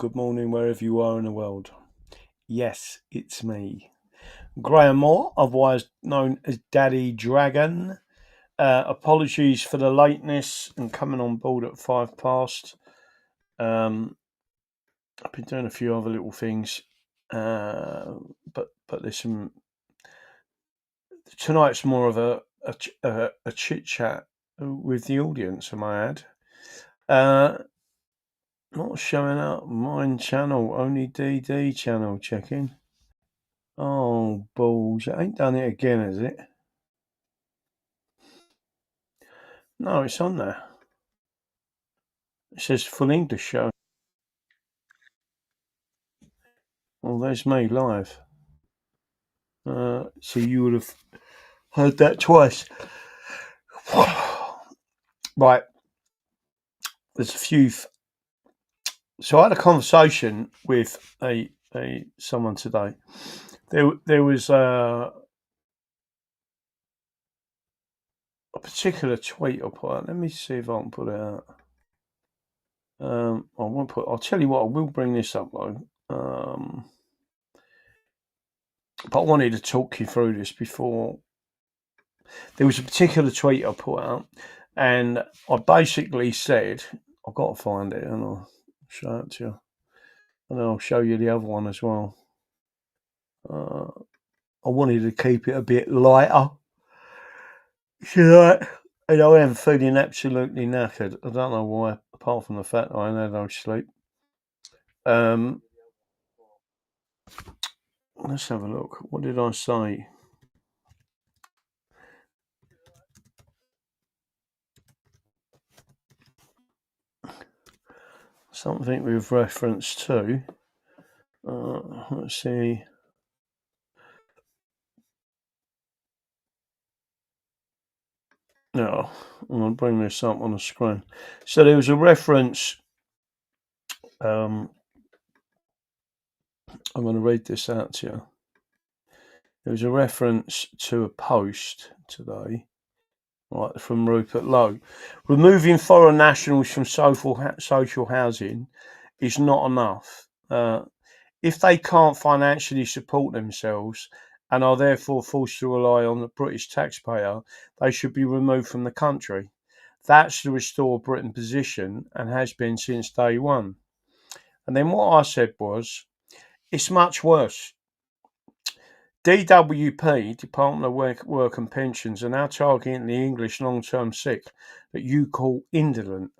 good morning, wherever you are in the world. Yes, it's me, Graham Moore, otherwise known as Daddy Dragon. Apologies for the lateness and coming on board at 5 past. I've been doing a few other little things, but there's some. Tonight's more of a chit chat with the audience, I might add. Not showing up. Mine channel, only DD channel checking. Oh, balls. It ain't done it again, has it? No, it's on there. It says full English show. Well, there's me live. So you would have heard that twice. Right. There's a few. So I had a conversation with a someone today. There was a particular tweet I put out. Let me see if I can put it out. I won't put. I'll tell you what. I will bring this up though. But I wanted to talk you through this before. There was a particular tweet I put out, and I basically said, I've got to find it, and I'll show it to you. And then I'll show you the other one as well. I wanted to keep it a bit lighter. And I am feeling absolutely knackered. I don't know why, apart from the fact that I had no sleep. Let's have a look. What did I say? Something with reference to. Let's see. No, I'm going to bring this up on the screen. So there was a reference. I'm going to read this out to you. There was a reference to a post today, right, from Rupert Lowe. Removing foreign nationals from social housing is not enough. If they can't financially support themselves and are therefore forced to rely on the British taxpayer, they should be removed from the country. That's the Restore Britain position and has been since day one. And then what I said was, it's much worse. DWP, Department of Work and Pensions, are now targeting the English long-term sick that you call indolent,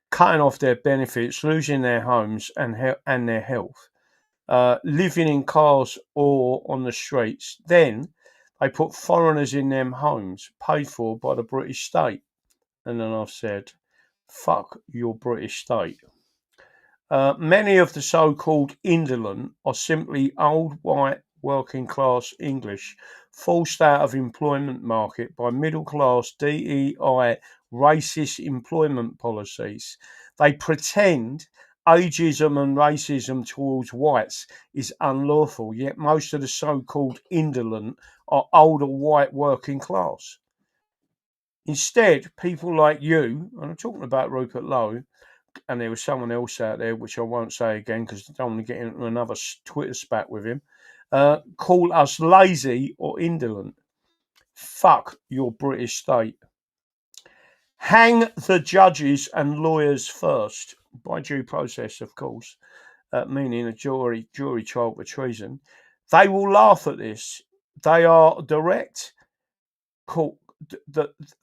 cutting off their benefits, losing their homes and their health, living in cars or on the streets. Then they put foreigners in them homes, paid for by the British state. And then I've said, fuck your British state. Many of the so-called indolent are simply old white working class English forced out of employment market by middle class DEI racist employment policies. They pretend ageism and racism towards whites is unlawful, yet most of the so-called indolent are older white working class. Instead, people like you, and I'm talking about Rupert Lowe, and there was someone else out there, which I won't say again because I don't want to get into another Twitter spat with him, call us lazy or indolent. Fuck your British state. Hang the judges and lawyers first, by due process, of course, meaning a jury trial for treason. They will laugh at this. They are direct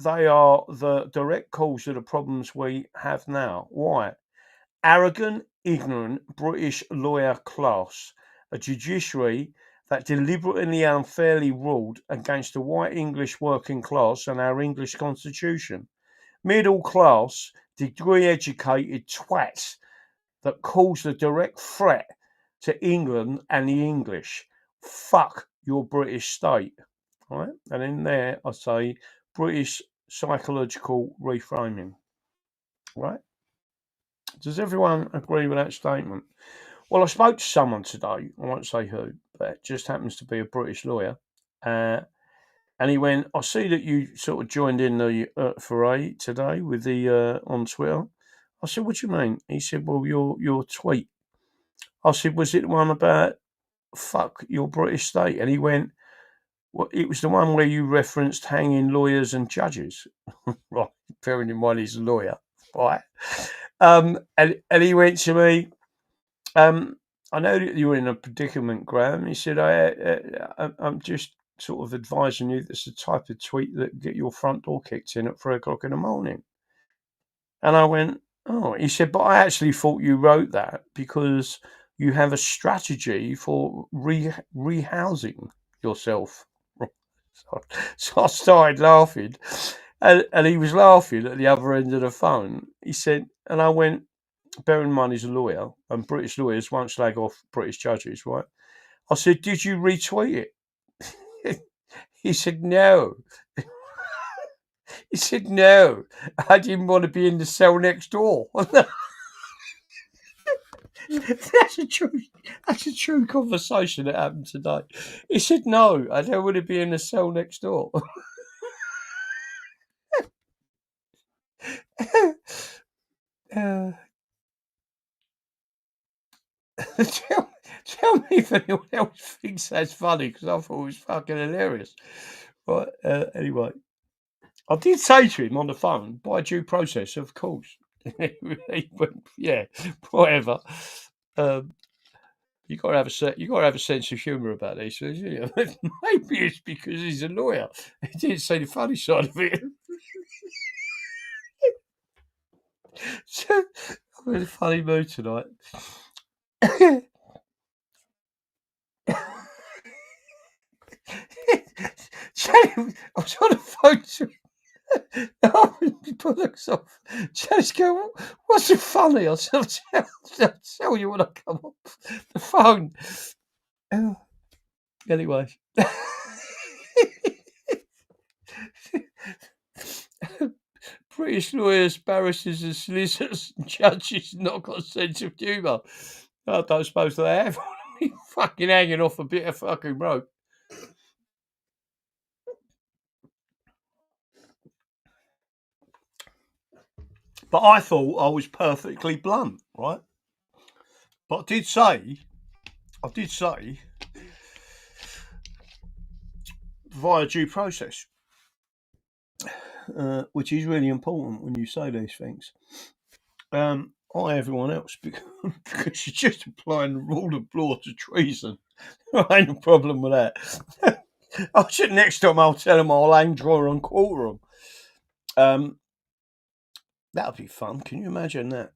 they are the direct cause of the problems we have now. Why? Arrogant, ignorant British lawyer class, a judiciary that deliberately and unfairly ruled against the white English working class and our English constitution. Middle class, degree educated twats that cause a direct threat to England and the English. Fuck your British state. Right? And in there I say British psychological reframing. Right? Does everyone agree with that statement? Well, I spoke to someone today. I won't say who, but it just happens to be a British lawyer. And he went, I see that you sort of joined in the foray today with the on Twitter. I said, what do you mean? He said, well, your tweet I said, was it the one about fuck your British state? And he went, well, it was the one where you referenced hanging lawyers and judges. Right, bearing in mind he's a lawyer, right? And he went to me, I know that you're in a predicament, Graham. He said, I'm just sort of advising you that's the type of tweet that get your front door kicked in at 3:00 in the morning. And I went, oh, he said, but I actually thought you wrote that because you have a strategy for rehousing yourself. So I started laughing, and he was laughing at the other end of the phone. He said, and I went, bear in mind he's a lawyer, and British lawyers won't slag off British judges, right? I said, did you retweet it? He said, no. He said, no, I didn't want to be in the cell next door. That's a true conversation that happened today. He said, no, I don't want to be in the cell next door. Tell me if anyone else thinks that's funny, because I thought it was fucking hilarious. Right, anyway, I did say to him on the phone, by due process, of course. He went, yeah, whatever. You got to have a sense of humour about these things. You know? Maybe it's because he's a lawyer. He didn't say the funny side of it. So, I'm in a funny mood tonight. I was on the phone to him. Oh, he put looks off. Janice go, what's so funny? I'll tell you when I come off the phone. Oh, anyway. British lawyers, barristers and solicitors and judges not got a sense of humour. I don't suppose they have. Fucking hanging off a bit of fucking rope. But I thought I was perfectly blunt, right? But I did say, via due process, which is really important when you say these things. I, everyone else, because you're just applying the rule of law to treason. There ain't a problem with that. I'll sit next to him, I'll tell him I'll aim, draw and quarter him. That would be fun. Can you imagine that?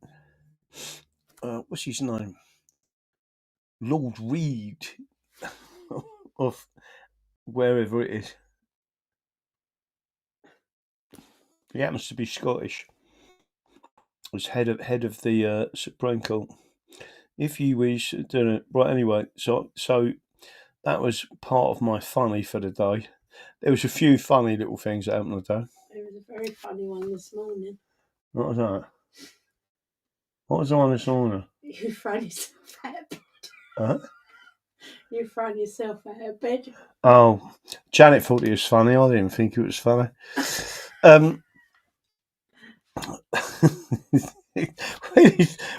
What's his name? Lord Reed of wherever it is. He happens to be Scottish. As head of the Supreme Court. If you wish, don't it. Right. Anyway, so that was part of my funny for the day. There was a few funny little things that happened today. There was a very funny one this morning. What was that? What was the one this morning? You thrown yourself out of bed. Huh? You thrown yourself out of bed. Oh, Janet thought it was funny. I didn't think it was funny.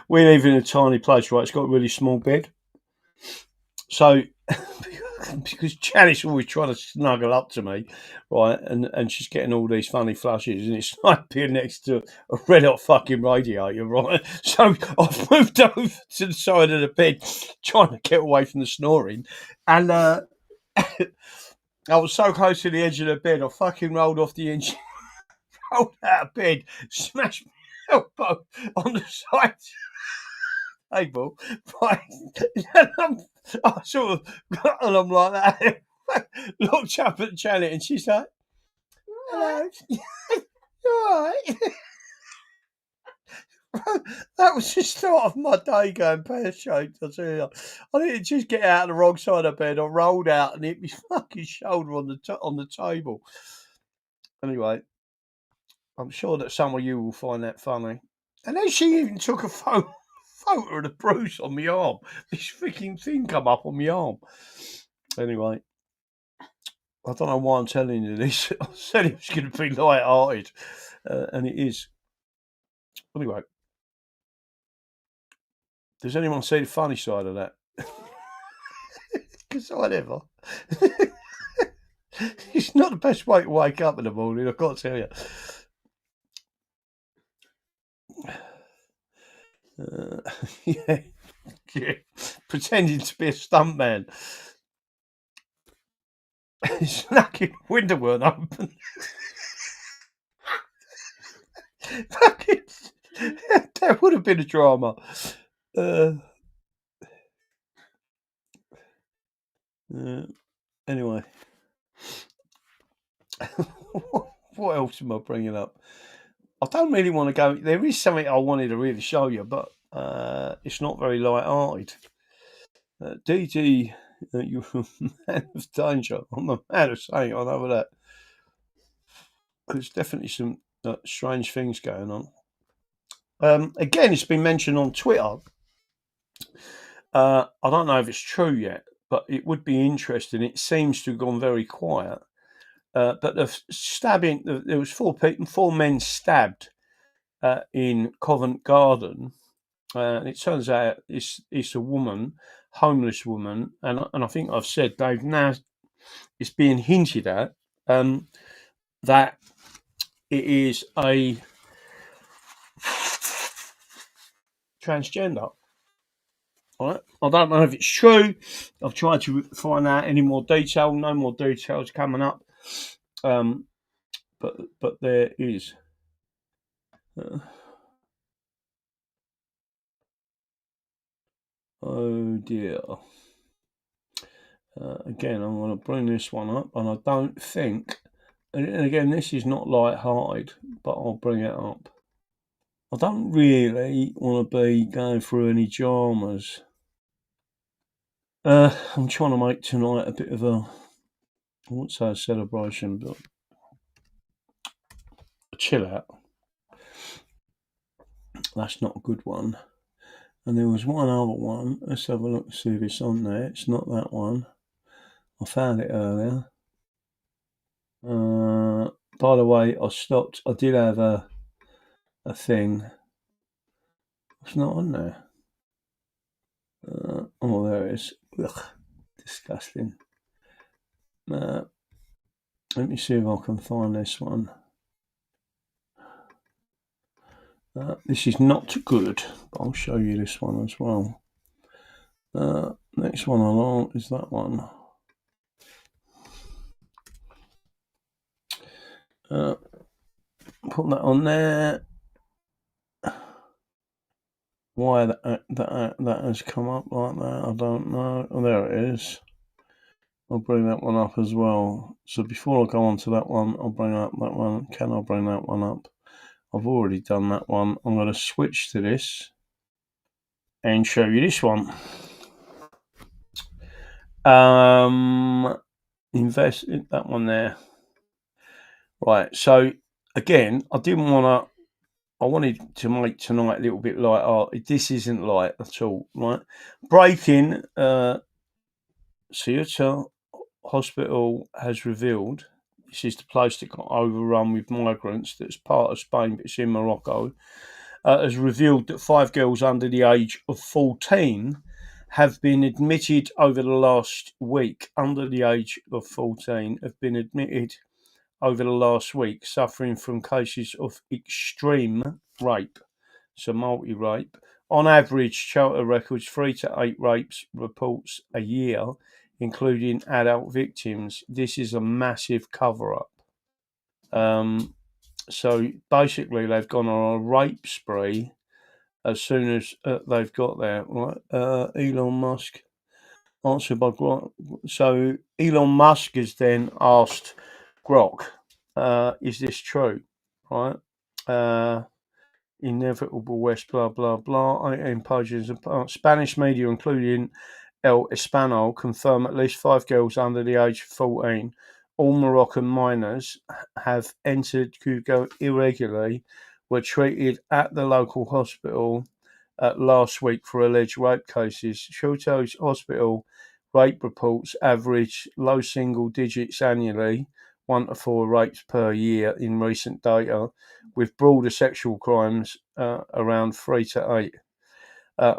We live in a tiny place, right? It's got a really small bed. So, because Janet's always trying to snuggle up to me, right, and she's getting all these funny flushes, and it's like being next to a red hot fucking radiator, right? So I've moved over to the side of the bed, trying to get away from the snoring, and I was so close to the edge of the bed, I fucking rolled off the engine, rolled out of bed, smashed my elbow on the side table, right? I sort of, and I'm like that, looked up at Janet, and she's like, "Hello, all right." That was the start of my day going pear-shaped. I tell you, I didn't just get out of the wrong side of bed. I rolled out and hit my fucking shoulder on the table. Anyway, I'm sure that some of you will find that funny. And then she even took a photo of the bruise on my arm. This freaking thing come up on my arm. Anyway, I don't know why I'm telling you this. I said it was going to be light-hearted, and it is. Anyway, Does anyone see the funny side of that? Because I never. It's not the best way to wake up in the morning, I've got to tell you. Yeah, pretending to be a stuntman. His fucking window weren't open. Fucking, that would have been a drama. Anyway, what else am I bringing up? I don't really want to go. There is something I wanted to really show you, but it's not very light-hearted. DG, you're a man of danger. I'm a man of saying I know that. There's definitely some strange things going on. Again, it's been mentioned on Twitter. I don't know if it's true yet, but it would be interesting. It seems to have gone very quiet. But the stabbing, there was four men stabbed in Covent Garden. And it turns out it's a woman, homeless woman, and I think I've said they've now, it's being hinted at that it is a transgender. All right. I don't know if it's true. I've tried to find out any more detail. No more details coming up. But there is. Oh dear. Again, I'm going to bring this one up, and I don't think. And again, this is not light-hearted, but I'll bring it up. I don't really want to be going through any dramas. I'm trying to make tonight a bit of a, I won't say a celebration, but a chill out. That's not a good one. And there was one other one. Let's have a look, see if it's on there. It's not that one. I found it earlier. By the way, I stopped. I did have a thing. It's not on there. Oh, there it is. Ugh, disgusting. Let me see if I can find this one. This is not good, but I'll show you this one as well. Next one along is that one. Put that on there. Why that has come up like that, I don't know. Oh, there it is. I'll bring that one up as well. So before I go on to that one, I'll bring up that one. Can I bring that one up? I've already done that one. I'm going to switch to this and show you this one. Invest in that one there. Right. So again, I wanted to make tonight a little bit light. Oh, this isn't light at all, right? Breaking, Ceuta Hospital has revealed, this is the place that got overrun with migrants that's part of Spain, but it's in Morocco, has revealed that 5 girls under the age of 14 have been admitted over the last week, under the age of 14, have been admitted over the last week, suffering from cases of extreme rape, so multi-rape. On average, Ceuta records 3 to 8 rapes reports a year, including adult victims. This is a massive cover-up. So basically, they've gone on a rape spree as soon as they've got there. Right? Elon Musk answered by Grok. So Elon Musk has then asked Grok, is this true? Right? Inevitable West, blah, blah, blah. Pages of Spanish media, including El Español, confirm at least 5 girls under the age of 14, all Moroccan minors, have entered Cuba irregularly, were treated at the local hospital last week for alleged rape cases. Ceuta Hospital rape reports average low single digits annually, 1 to 4 rapes per year in recent data, with broader sexual crimes around 3 to 8.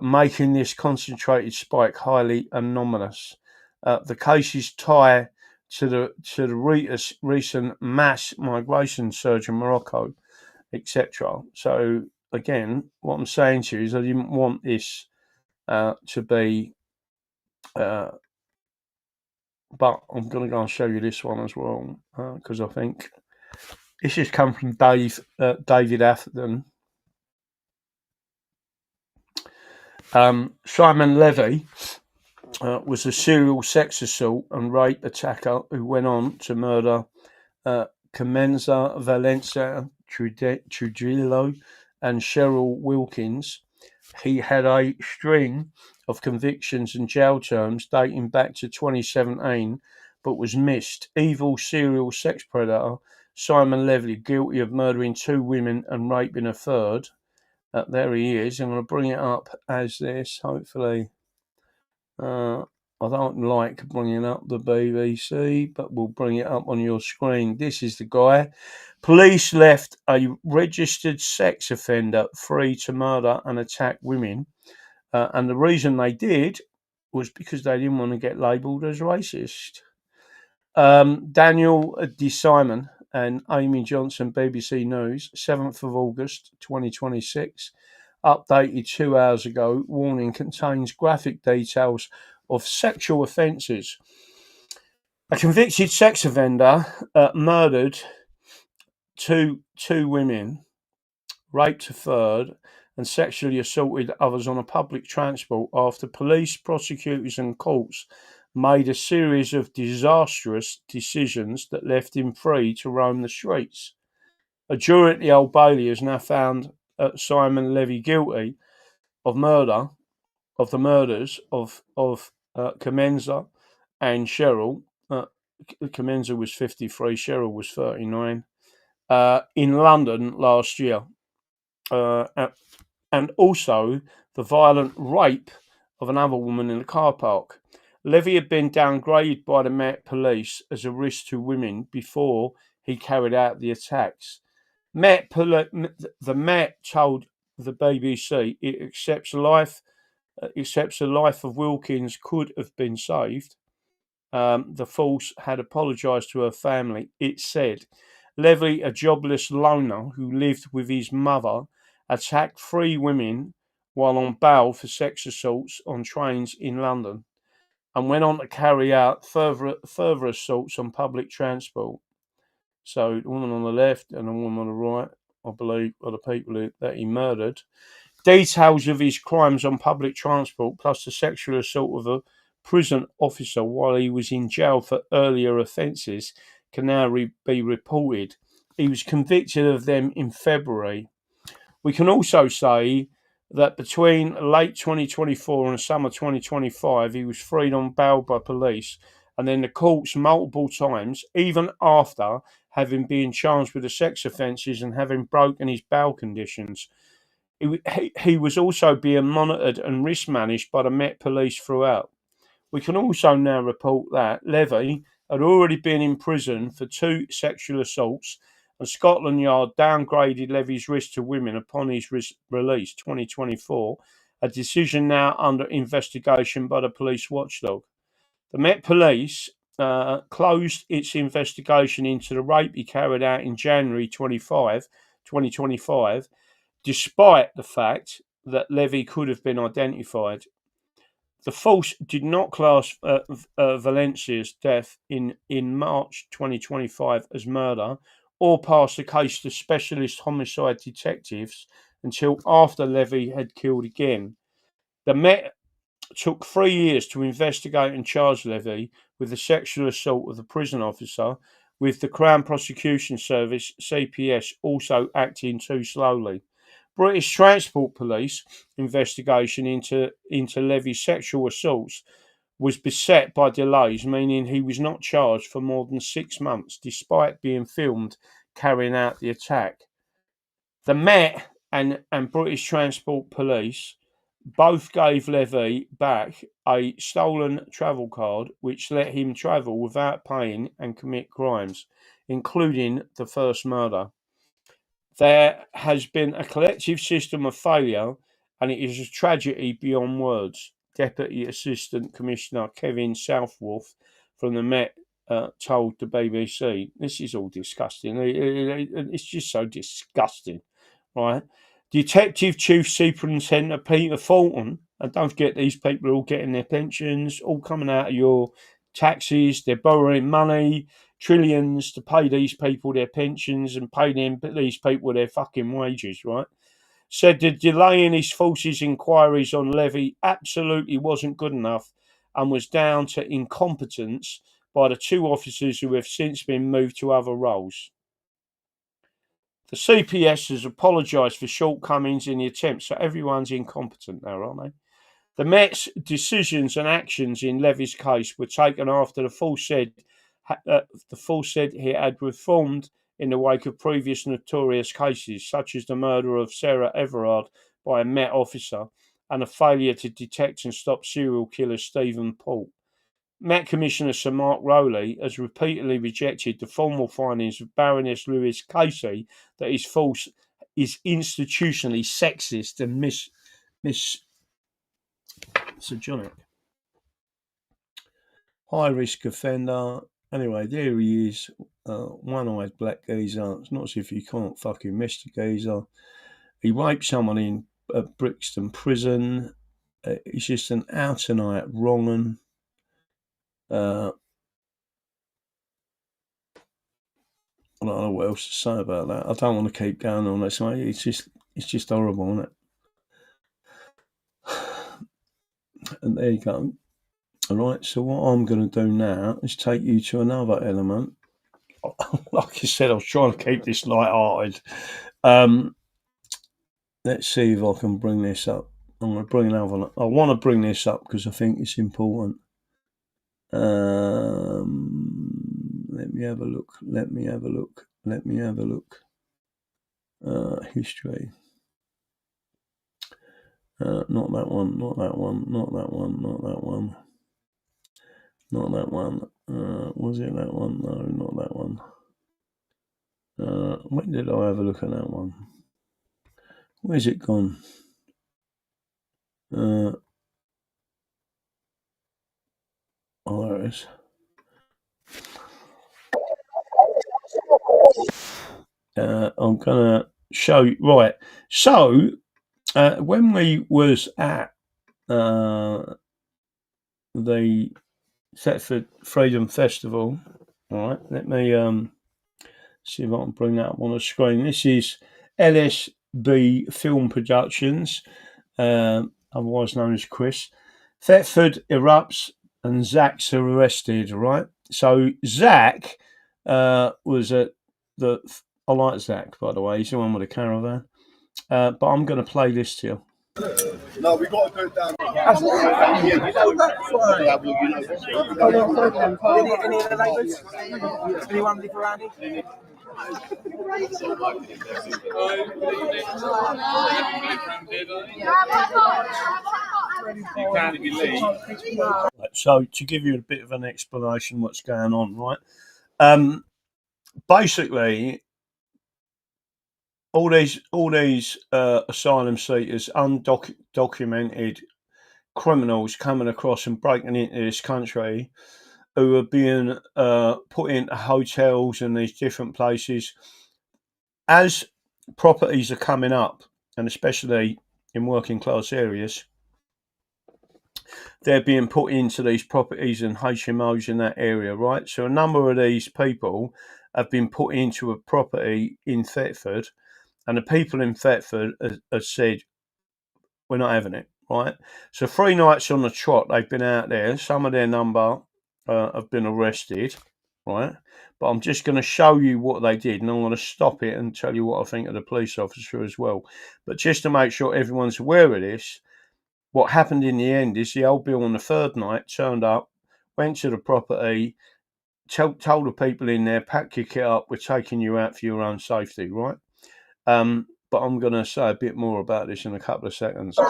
making this concentrated spike highly anomalous. The cases tie to the recent mass migration surge in Morocco, etc. So again, what I'm saying to you is I didn't want this to be, but I'm going to go and show you this one as well because I think this has come from David Atherton. Simon Levy was a serial sex assault and rape attacker who went on to murder Carmenza Valencia Trujillo and Cheryl Wilkins. He had a string of convictions and jail terms dating back to 2017, but was missed. Evil serial sex predator Simon Levy, guilty of murdering 2 women and raping a third. There he is. I'm going to bring it up as this, hopefully. I don't like bringing up the BBC, but we'll bring it up on your screen. This is the guy. Police left a registered sex offender free to murder and attack women. And the reason they did was because they didn't want to get labelled as racist. Daniel De Simon and Amy Johnson, BBC News, 7th of August 2026. Updated 2 hours ago. Warning contains graphic details of sexual offences. A convicted sex offender murdered two women, raped a third, and sexually assaulted others on a public transport after police, prosecutors, and courts made a series of disastrous decisions that left him free to roam the streets. A jury at the Old Bailey has now found Simon Levy guilty of the murders of Carmenza and Cheryl. Carmenza was 53, Cheryl was 39, in London last year. And also the violent rape of another woman in a car park. Levy had been downgraded by the Met Police as a risk to women before he carried out the attacks. The Met told the BBC it accepts the life of Wilkins could have been saved. The force had apologised to her family. It said Levy, a jobless loner who lived with his mother, attacked 3 women while on bail for sex assaults on trains in London, and went on to carry out further assaults on public transport. So the woman on the left and the woman on the right, I believe, are the people that he murdered. Details of his crimes on public transport, plus the sexual assault of a prison officer while he was in jail for earlier offences, can now be reported. He was convicted of them in February. We can also say that between late 2024 and summer 2025, he was freed on bail by police, and then the courts multiple times, even after having been charged with the sex offences and having broken his bail conditions. He was also being monitored and risk managed by the Met Police throughout. We can also now report that Levy had already been in prison for 2 sexual assaults, and Scotland Yard downgraded Levy's risk to women upon his release 2024, a decision now under investigation by the police watchdog. The Met Police closed its investigation into the rape he carried out in January 2025, despite the fact that Levy could have been identified. The force did not class Valencia's death in March 2025 as murder or pass the case to specialist homicide detectives until after Levy had killed again. The Met took 3 years to investigate and charge Levy with the sexual assault of the prison officer, with the Crown Prosecution Service, CPS, also acting too slowly. British Transport Police investigation into Levy's sexual assaults was beset by delays, meaning he was not charged for more than 6 months, despite being filmed carrying out the attack. The Met and British Transport Police both gave Levy back a stolen travel card, which let him travel without paying and commit crimes, including the first murder. There has been a collective system of failure and it is a tragedy beyond words. Deputy Assistant Commissioner Kevin Southworth from the Met told the BBC. This is all disgusting. It's just so disgusting, right? Detective Chief Superintendent Peter Fulton, and don't forget these people are all getting their pensions, all coming out of your taxes. They're borrowing money, trillions, to pay these people their pensions and pay these people their fucking wages, right? Said the delay in his force's inquiries on Levy absolutely wasn't good enough and was down to incompetence by the two officers who have since been moved to other roles. The CPS has apologised for shortcomings in the attempt, so everyone's incompetent now, aren't they? The Met's decisions and actions in Levy's case were taken after the Force said he had reformed in the wake of previous notorious cases, such as the murder of Sarah Everard by a Met officer and a failure to detect and stop serial killer Stephen Paul. Met Commissioner Sir Mark Rowley has repeatedly rejected the formal findings of Baroness Lewis Casey that his force is institutionally sexist and misogynic. High risk offender. Anyway, there he is. One-eyed black geezer. It's not as if you can't fucking miss the geezer. He raped someone in Brixton prison. He's just an out-and-out wrong 'un. I don't know what else to say about that. I don't want to keep going on this, mate. It's just horrible, isn't it? And there you go. All right. So what I'm going to do now is take you to another element. Like I said, I was trying to keep this light-hearted. Let's see if I can bring this up. I'm going to bring another one. I want to bring this up because I think it's important. Let me have a look. History. Not that one. Was it that one? No, not that one. When did I have a look at that one? Where's it gone? Oh, there it is. I'm gonna show you. Right. So when we was at the Thetford Freedom Festival, all right, let me see if I can bring that up on the screen. This is LSB Film Productions, otherwise known as Chris. Thetford erupts and Zach's arrested, right? So Zach was at the... I like Zach, by the way. He's the one with the caravan. But I'm going to play this to you. No, we got to go down. Anyone live around here? So to give you a bit of an explanation what's going on, right? Basically, all these asylum seekers, undocumented criminals coming across and breaking into this country, who are being put into hotels and these different places. As properties are coming up, and especially in working class areas, they're being put into these properties and HMOs in that area, right? So a number of these people have been put into a property in Thetford, and the people in Thetford have said, we're not having it, right? So 3 nights on the trot, they've been out there. Some of their number have been arrested, right? But I'm just going to show you what they did, and I'm going to stop it and tell you what I think of the police officer as well. But just to make sure everyone's aware of this, what happened in the end is the old Bill on the 3rd night turned up, went to the property, told the people in there, pack your kit up, we're taking you out for your own safety, right? but I'm going to say a bit more about this in a couple of seconds. Chance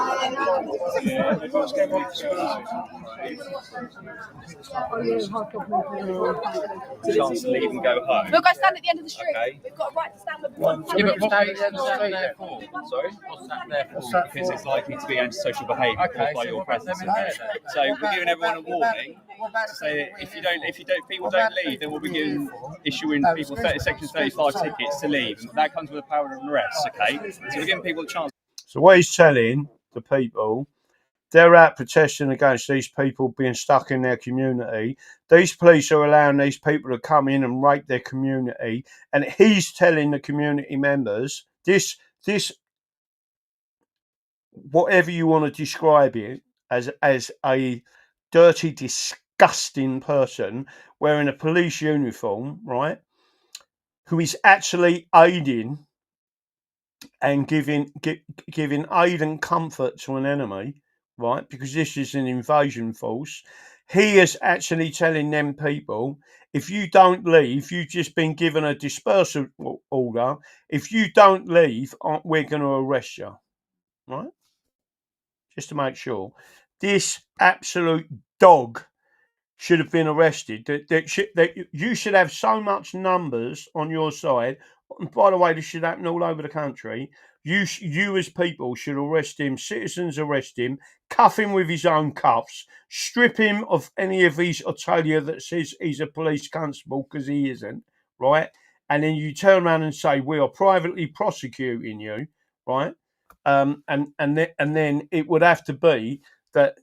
to leave and go home. We'll go stand at the end of the street. Okay. We've got a right to stand where we want. Yeah, but what's that for? Sorry? What's that there for? Because it's likely to be antisocial behaviour caused by your presence. So we're giving everyone a warning to say that if people don't leave, then we'll be issuing people Section 35 tickets to leave, and that comes with a power of arrest. Okay, so we're giving people a chance. So what he's telling the people, they're out protesting against these people being stuck in their community. These police are allowing these people to come in and rape their community, and he's telling the community members this whatever you want to describe it as a dirty, disgusting person wearing a police uniform, right, who is actually aiding and giving aid and comfort to an enemy, right, because this is an invasion force. He is actually telling them people, if you don't leave, you've just been given a dispersal order. If you don't leave, we're going to arrest you, right? Just to make sure. This absolute dog should have been arrested. That you should have so much numbers on your side. And by the way, this should happen all over the country. You as people should arrest him. Citizens arrest him, cuff him with his own cuffs, strip him of any of his Italia that says he's a police constable, because he isn't, right? And then you turn around and say, we are privately prosecuting you, right? And then it would have to be that,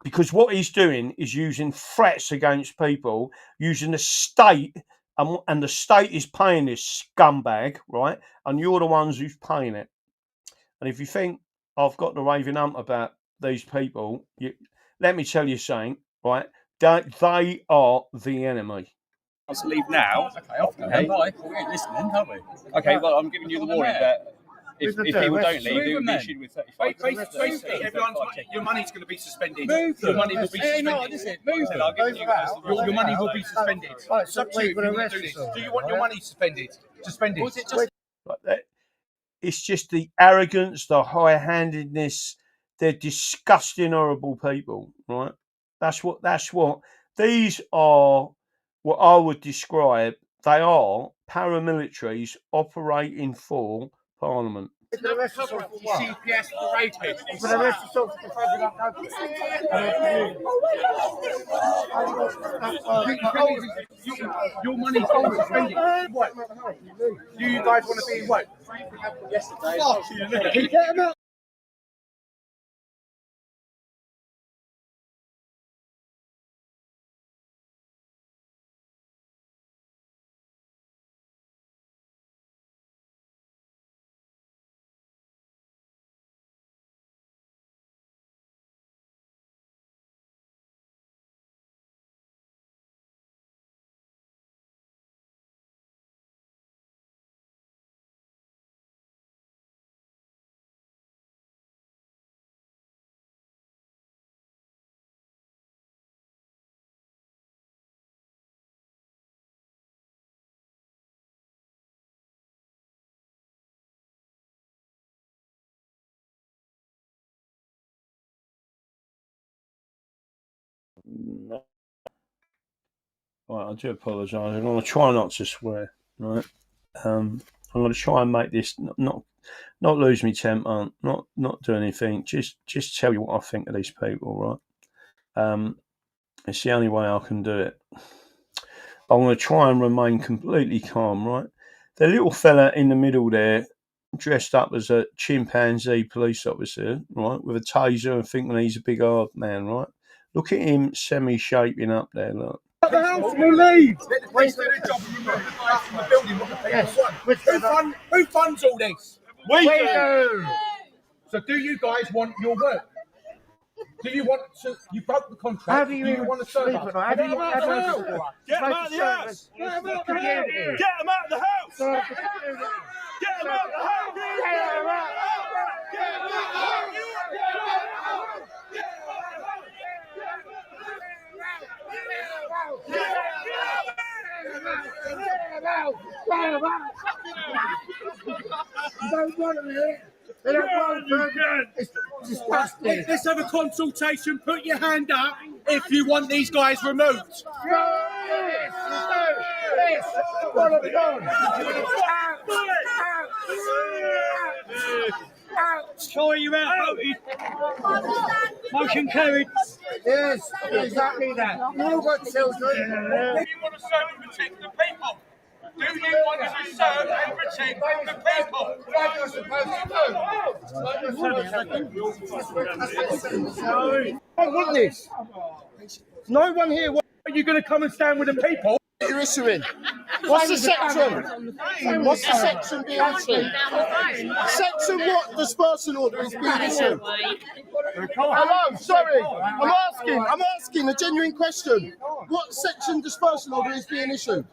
because what he's doing is using threats against people, using the state, and the state is paying this scumbag, right? And you're the ones who's paying it. And if you think I've got the raving ump about these people, let me tell you something, right? They are the enemy. Let's leave now. Okay, off then. Okay. Bye. We ain't listening, can't we? Okay, well, I'm giving you the warning that if people don't leave, they will be issued with 35. Basically, your money's going to be suspended. Move Your them. money will be Hey, suspended. no, listen, move them. I'll give you guys the Your money will be suspended. Right, It's up to you if you want to do this. Do you want your money suspended? Suspended. Was it just Like that. It's just the arrogance, the high-handedness. They're disgusting, horrible people, right? That's what these are. What I would describe, they are paramilitaries operating for Parliament. the rest of the what? CPS rated. For the rest of the fucking country. Your money's going to be suspended. What? Do you guys want to be in what? Get them out. Right, I do apologise. I'm going to try not to swear. Right, I'm going to try and make this not lose me temper, not do anything. Just tell you what I think of these people. Right, it's the only way I can do it. I'm going to try and remain completely calm. Right, the little fella in the middle there, dressed up as a chimpanzee police officer, right, with a taser and thinking he's a big hard man. Right, look at him semi-shaping up there. Look. The house will leave. Let the police do their job and remove the guys from the building. What the people Yes. want. Who funds all this? We do. So do you guys want your work? Do you want to? You broke the contract. How do you want to serve sleep us? at night? How do you Get them out of the house. Get them out of the house. Get them out of the house. Get them out of the house. Get Get them out of the house. them out. out! Throw them out! You don't want them here. They don't want them. It's disgusting. Let's have a consultation. Put your hand up if you want these guys removed. Yes! What have we done? Sorry, you're outvoted. Motion carried. Yes, exactly that. No one tells Do you want to serve and protect the people? Do you want to serve and protect the people? What you're supposed to do. I want this. No one here. Are you going to come and stand with the people? You're issuing. What's the section? What's the section being issued? Section what dispersal order is being issued? Hello, sorry. I'm asking a genuine question. What section dispersal order is being issued?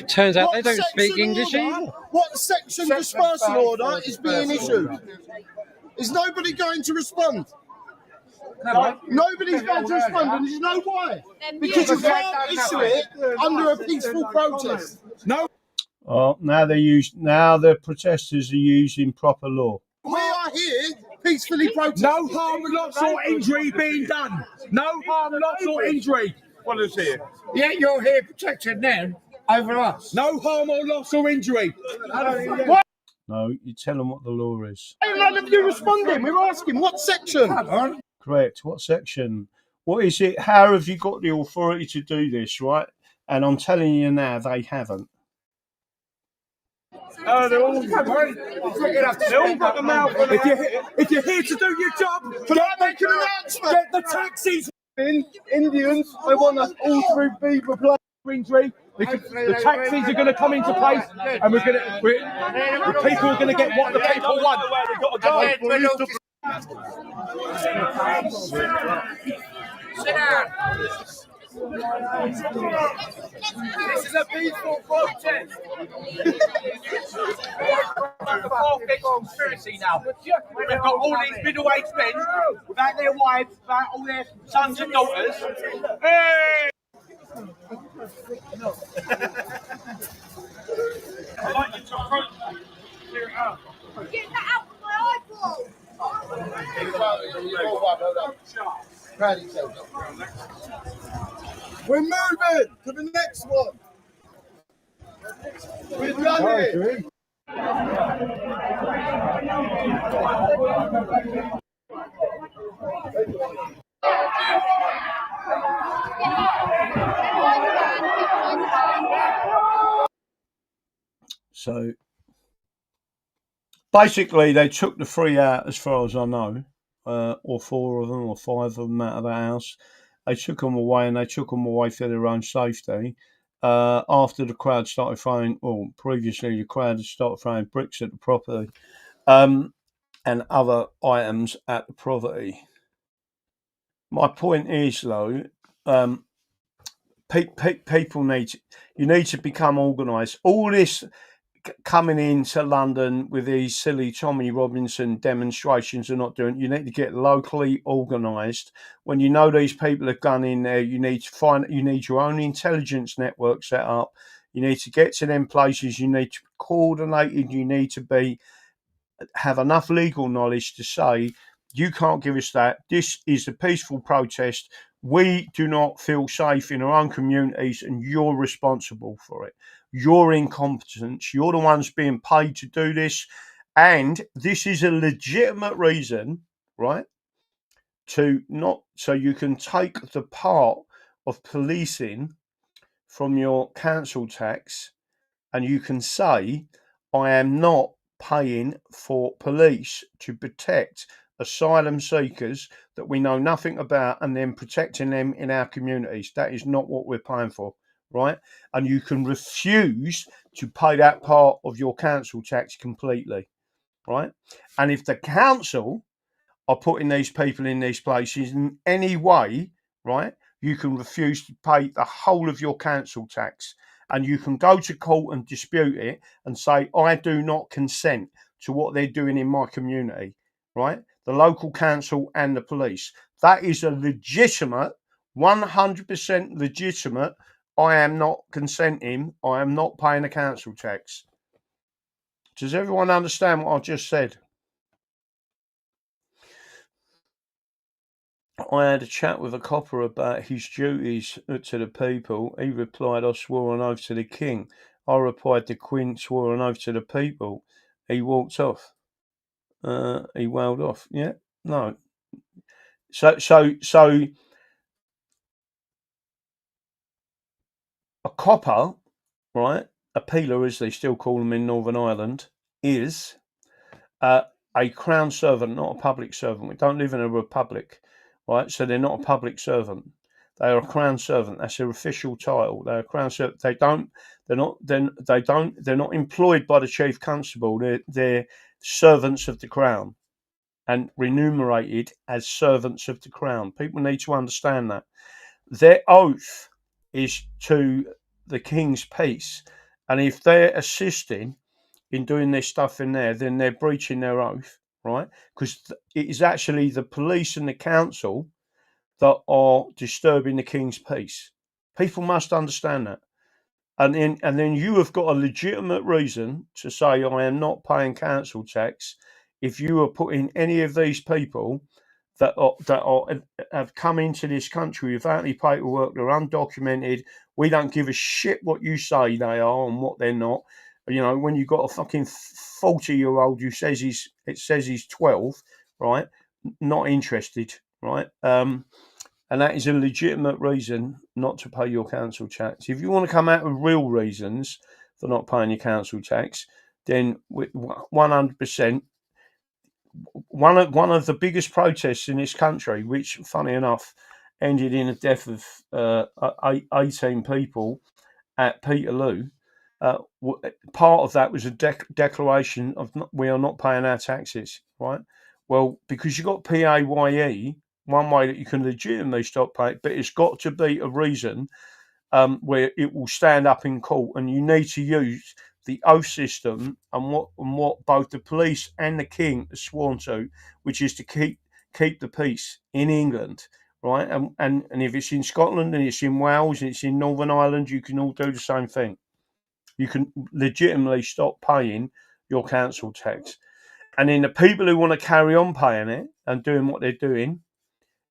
Turns out they What don't speak section English order- either. What section dispersal order is being issued? Is nobody going to respond? Nobody's going to respond, and you know why? Because you can't issue it under a peaceful protest. Oh, now the protesters are using proper law. We are here peacefully protesting. No harm, loss or injury being done. No harm, loss or injury. What is here? Yet you're here protecting them over us. No harm or loss or injury. No, you tell them what the law is. Hey, none of you responding. We're asking what section? Correct. What section? What is it? How have you got the authority to do this, right? And I'm telling you now, they haven't. They're all got the mouth on it. If you're here to do your job, Can I make an announcement? get the taxis. Indians, I want us all through be replaced. Injury. The taxis are going to come into place, and the people are going to get what the people want. Sit down. This is a peaceful protest. Big conspiracy now. We've got all these middle-aged men without their wives, without all their sons and daughters. Hey! I'd like you to approach me. Clear it out. Get that out of my eyeball! We're moving to the next one. We've done it. So basically, they took the three out, as far as I know, or four of them, or five of them out of the house. They took them away, and they took them away for their own safety. After the crowd started throwing, or previously the crowd had started throwing bricks at the property, and other items at the property. My point is, though, people need to become organised. All this coming into London with these silly Tommy Robinson demonstrations are not doing. You need to get locally organised. When you know these people have gone in there, you need your own intelligence network set up. You need to get to them places. You need to be coordinated. You need to have enough legal knowledge to say, you can't give us that. This is a peaceful protest. We do not feel safe in our own communities, and you're responsible for it. Your incompetence. You're the ones being paid to do this. And this is a legitimate reason, right, so you can take the part of policing from your council tax, and you can say, I am not paying for police to protect asylum seekers that we know nothing about, and then protecting them in our communities. That is not what we're paying for, right? And you can refuse to pay that part of your council tax completely, right? And if the council are putting these people in these places in any way, right, you can refuse to pay the whole of your council tax, and you can go to court and dispute it and say, I do not consent to what they're doing in my community, right? The local council and the police. That is a legitimate, 100% legitimate I am not consenting. I am not paying the council tax. Does everyone understand what I just said? I had a chat with a copper about his duties to the people. He replied, I swore an oath to the king. I replied, the queen swore an oath to the people. He walked off. He wailed off. Yeah, no. So a copper, right? A peeler, as they still call them in Northern Ireland, is a crown servant, not a public servant. We don't live in a republic, right? So they're not a public servant. They are a crown servant. That's their official title. They're a crown servant. They're not employed by the chief constable. They're servants of the crown and remunerated as servants of the crown. People need to understand that. Their oath is to the king's peace. And if they're assisting in doing this stuff in there, then they're breaching their oath, right? Because it is actually the police and the council that are disturbing the king's peace. People must understand that. And then you have got a legitimate reason to say, I am not paying council tax if you are putting any of these people that have come into this country without any paperwork, they're undocumented. We don't give a shit what you say they are and what they're not. You know, when you've got a fucking 40-year-old who says he's 12, right? Not interested, right? And that is a legitimate reason not to pay your council tax. If you want to come out with real reasons for not paying your council tax, then 100%. One of the biggest protests in this country, which, funny enough, ended in the death of 18 people at Peterloo. Part of that was a declaration of we are not paying our taxes, right? Well, because you've got PAYE, one way that you can legitimately stop paying, but it's got to be a reason where it will stand up in court, and you need to use the oath system and what both the police and the king are sworn to, which is to keep the peace in England, right? And if it's in Scotland and it's in Wales and it's in Northern Ireland, you can all do the same thing. You can legitimately stop paying your council tax. And then the people who want to carry on paying it and doing what they're doing,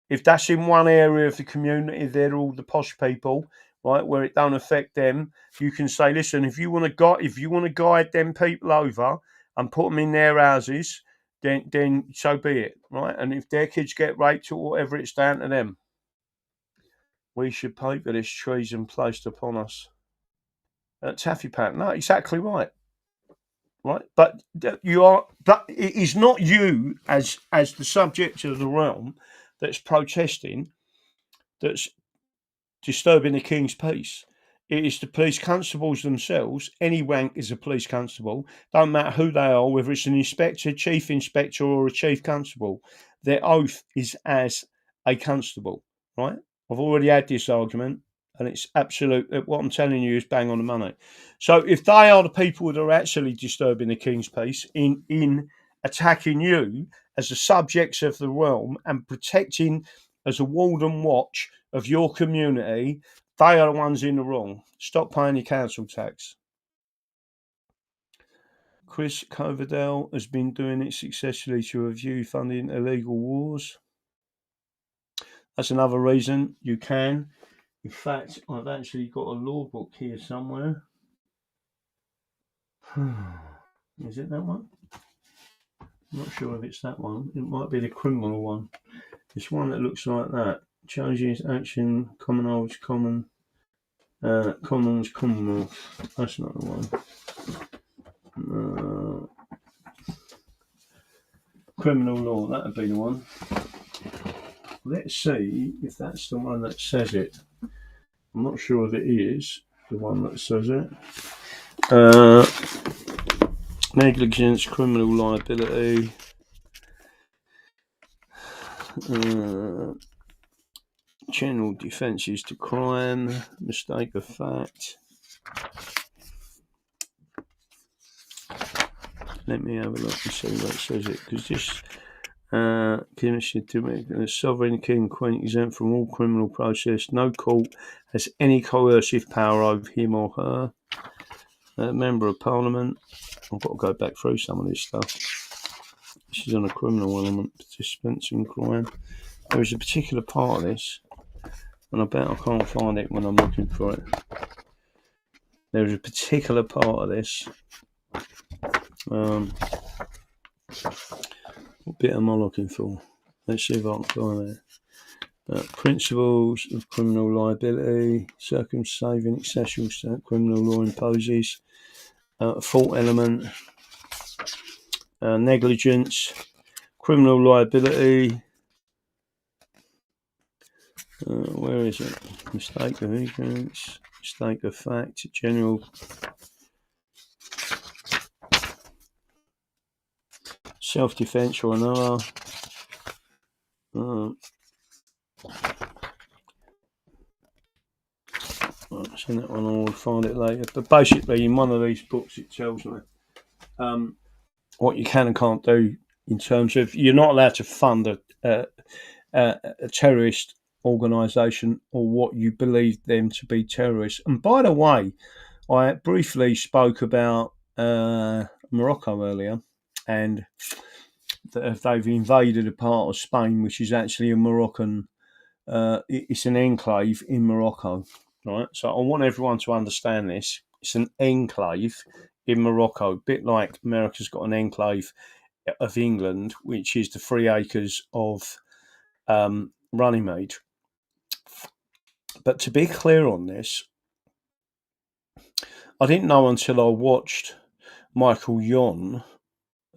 if that's in one area of the community, they're all the posh people, right, where it don't affect them. You can say, listen, if you want to guide them people over and put them in their houses, then so be it, right? And if their kids get raped or whatever, it's down to them. We should pay for this treason placed upon us. Taffy Pat, no, exactly right. Right, but it is not you as the subject of the realm that's protesting, that's disturbing the king's peace. It is the police constables themselves. Any rank is a police constable. Don't matter who they are, whether it's an inspector, chief inspector, or a chief constable. Their oath is as a constable. Right? I've already had this argument. And it's absolute. What I'm telling you is bang on the money. So if they are the people that are actually disturbing the king's peace in attacking you as the subjects of the realm and protecting as a warden watch of your community, they are the ones in the wrong. Stop paying your council tax. Chris Coverdale has been doing it successfully to review funding illegal wars. That's another reason you can. In fact, I've actually got a law book here somewhere. Is it that one? I'm not sure if it's that one. It might be the criminal one. It's one that looks like that. Changes action, commonwealth, commons, commonwealth. That's not the one. Criminal law, that would be the one. Let's see if that's the one that says it. I'm not sure if it is the one that says it. Negligence, criminal liability, general defences to crime, mistake of fact. Let me have a look and see where it says it, because this Commission to make a sovereign king queen exempt from all criminal process. No court has any coercive power over him or her. Member of Parliament. I've got to go back through some of this stuff. This is on a criminal element. Participants in crime. There is a particular part of this, and I bet I can't find it when I'm looking for it. There is a particular part of this. What bit am I looking for? Let's see if I can find it. Principles of criminal liability, circumsaving excessive criminal law imposes, fault element, negligence, criminal liability. Where is it? Mistake of ignorance, mistake of fact, general. Self-defense or another. I've seen that one. I'll find it later. But basically, in one of these books, it tells me what you can and can't do in terms of you're not allowed to fund a terrorist organisation or what you believe them to be terrorists. And by the way, I briefly spoke about Morocco earlier, and they've invaded a part of Spain which is actually a Moroccan. It's an enclave in Morocco, right? So I want everyone to understand this. It's an enclave in Morocco, a bit like America's got an enclave of England, which is the 3 acres of Runnymede. But to be clear on this, I didn't know until I watched Michael Yon,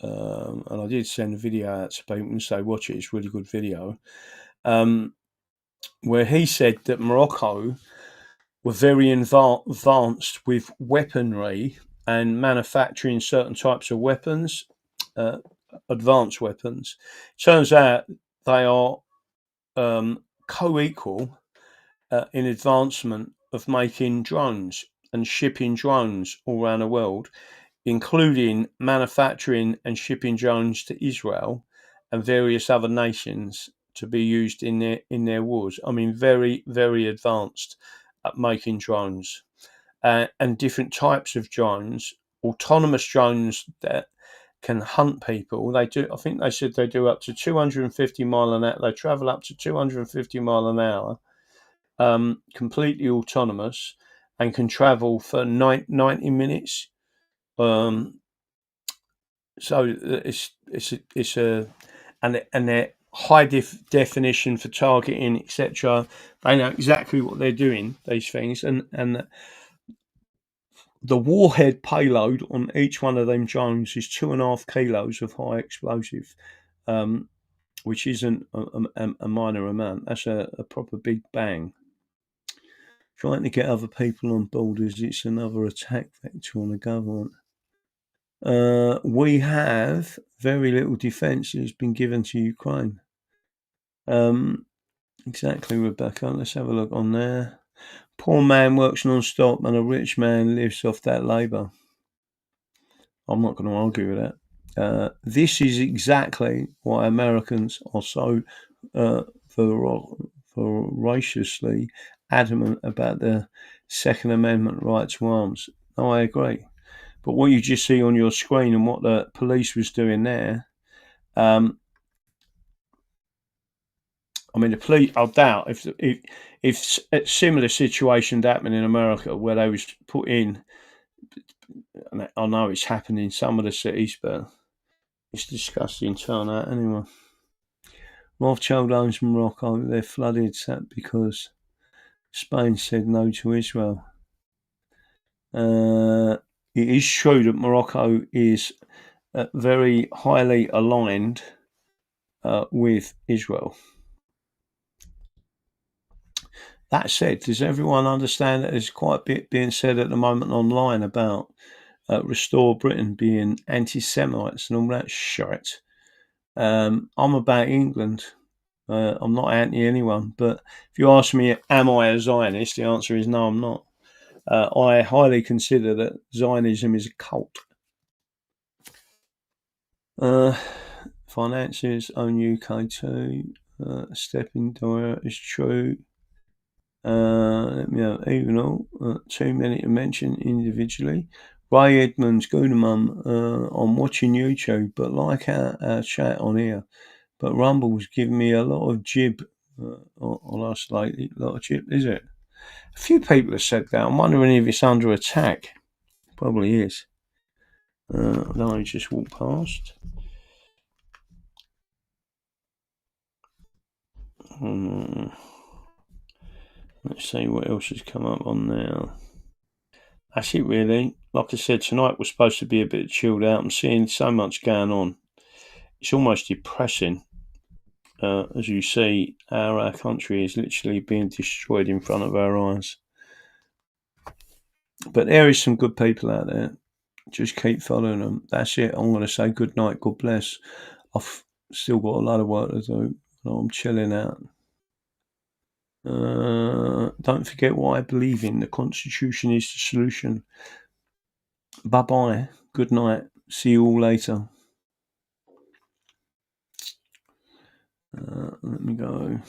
and I did send a video out to people and say, watch it, it's a really good video, where he said that Morocco were very advanced with weaponry and manufacturing certain types of weapons, advanced weapons. Turns out they are co-equal in advancement of making drones and shipping drones all around the world, including manufacturing and shipping drones to Israel and various other nations to be used in their wars. I mean, very, very advanced at making drones and different types of drones, autonomous drones that can hunt people. They do. I think they said they do up to 250 mile an hour. They travel up to 250 mile an hour, completely autonomous, and can travel for 90 minutes. So it's a and they're high definition for targeting, etc. They know exactly what they're doing, these things, and the warhead payload on each one of them drones is 2.5 kilos of high explosive, which isn't a minor amount. That's a proper big bang. Trying to get other people on board as it's another attack vector on the government. We have very little defence has been given to Ukraine. Exactly, Rebecca. Let's have a look on there. Poor man works non-stop and a rich man lives off that labour. I'm not going to argue with that. This is exactly why Americans are so voraciously adamant about the Second Amendment right to arms. No, I agree. But what you just see on your screen and what the police was doing there, I mean, the police, I doubt if a similar situation happened in America where they was put in, and I know it's happened in some of the cities, but it's disgusting turnout anyway. Rothschild owns Morocco. They're flooded because Spain said no to Israel. It is true that Morocco is very highly aligned with Israel. That said, does everyone understand that there's quite a bit being said at the moment online about Restore Britain being anti-Semites and all that shit? I'm about England. I'm not anti anyone, but if you ask me, am I a Zionist? The answer is no, I'm not. I highly consider that Zionism is a cult. If finances, own UK too. Stepping Dyer is true. Let me know. Even all, too many to mention individually. Ray Edmonds, good mum. I'm watching YouTube, but like our chat on here. But Rumble's giving me a lot of jib on us lately. A lot of jib, is it? A few people have said that. I'm wondering if it's under attack. Probably is. I just walked past. Let's see what else has come up on there. That's it, really. Like I said, tonight was supposed to be a bit chilled out. I'm seeing so much going on. It's almost depressing. As you see, our country is literally being destroyed in front of our eyes. But there is some good people out there. Just keep following them. That's it. I'm going to say good night. God bless. I've still got a lot of work to do. I'm chilling out. Don't forget what I believe in. The Constitution is the solution. Bye-bye. Good night. See you all later. Let me go.